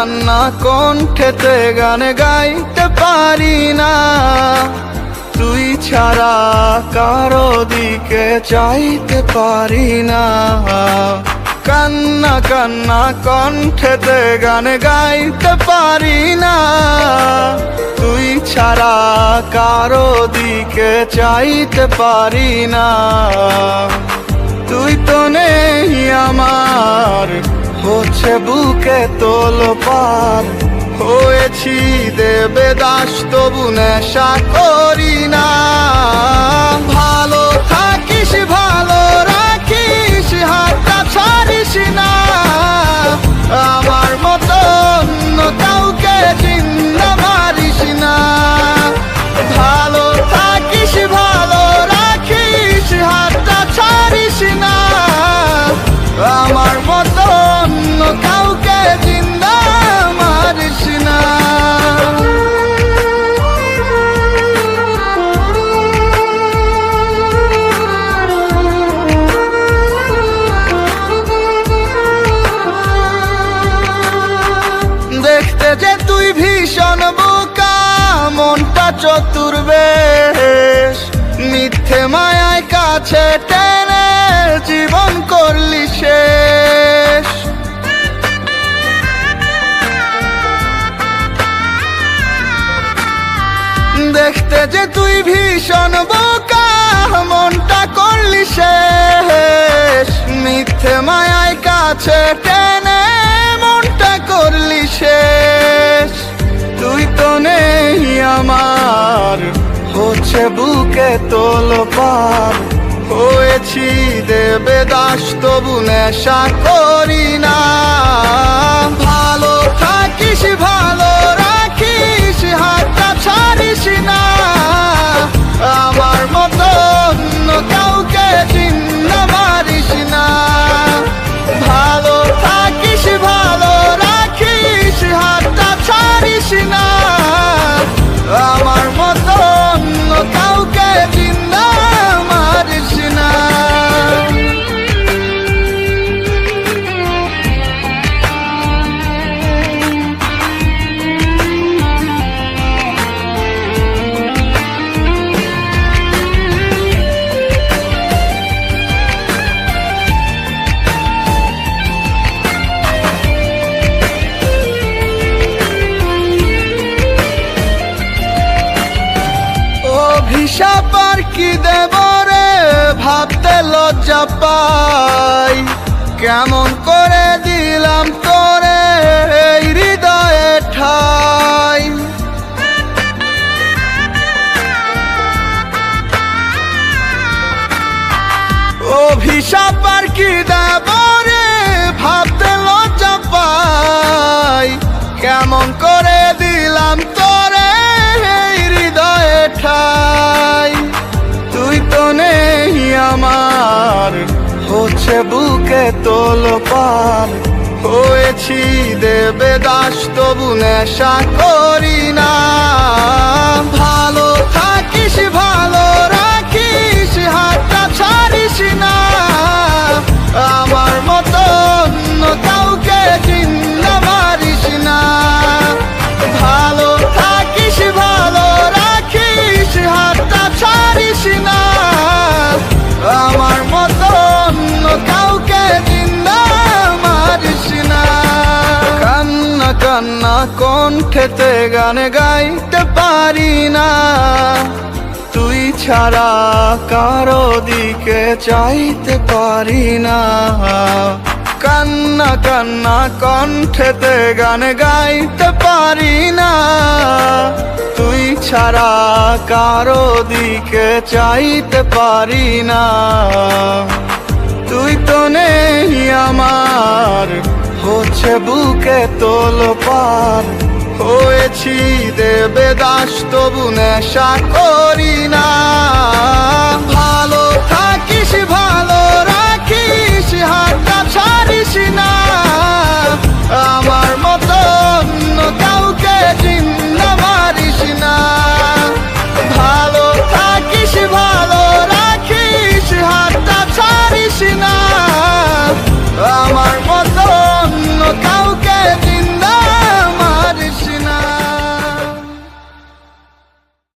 কান্না কণ্ঠেতে গান গাইতে পারি না, তুই ছাড়া কারো দিকে চাইতে পারি না। কান্না কান্না কণ্ঠেতে গান গাইতে পারি না, তুই ছাড়া কারো দিকে চাইতে পারি না। তুই তো নেই আমার, হচ্ছে বুকে তোলপাড়, হয়েছি দেবদাস তবু নেশা করি না। ভালো থাকিস ভালো রাখিস, হাতটা ছাড়িস না, আমার মতো অন্য কাউকে জিন্দা মারিস না। ভালো থাকিস ভালো রাখিস, হাতটা ছাড়িস না, আমার মতো অন্য কাউকে জিন্দা মারিস না। দেখতে যে তুই ভীষণ বোকা, মনটা চতুর বেশ, মিথ্যে মায়ায় কাছে টেনে জীবন করলি শেষ। দেখতে যে তুই ভীষণ বোকা, মনটা করলি শেষ, মিথ্যে মায়ায় কাছে টেনে মনটা করলি শেষ। তুই তো নেই আমার, হচ্ছে বুকে তোলপাড়, হয়েছি দেবদাস তবু নেশা করি না। ভালো থাকিস ভালো রাখিস, হাতটা ছাড়িস না, আমার মতো অন্য কাউকে জিন্দা মারিস না। ভালো থাকিস ভালো রাখিস, হাতটা ছাড়িস না, আমার মতো অন্য কাউকে জিন্দা মারিস না। অভিশাপ আর কি দেব রে, ভাবতে লজ্জা পাই, কেমন করে দিলাম তোরে এই হৃদয়ে ঠাই। অভিশাপ আর কি দেব রে, ভাবতে লজ্জা পাই, কেমন করে দিলাম তোরে এই হৃদয়ে ঠাই। তুই তো নেই আমার, হচ্ছে বুকে তোলপাড়, হয়েছি দেবদাস তবু নেশা করি না। ভালো থাকিস ভালো রাখিস, হাতটা ছাড়িস না, আমার মতো অন্য কাউকে জিন্দা মারিস না। ভালো থাকিস ভালো রাখিস, হাতটা ছাড়িস না, আমার মতো অন্য কাউকে জিন্দা মারিস না। কান্না কান্না কণ্ঠেতে গান গাইতে পারি না, তুই ছাড়া কারো দিকে চাইতে পারি না। কান্না কান্না কণ্ঠেতে গান গাইতে পারি না, তুই ছাড়া কারো দিকে চাইতে পারি না। তুই তো নেই আমার, হচ্ছে বুকে তোলপাড়, হয়েছি দেবদাস তবু নেশা করি না।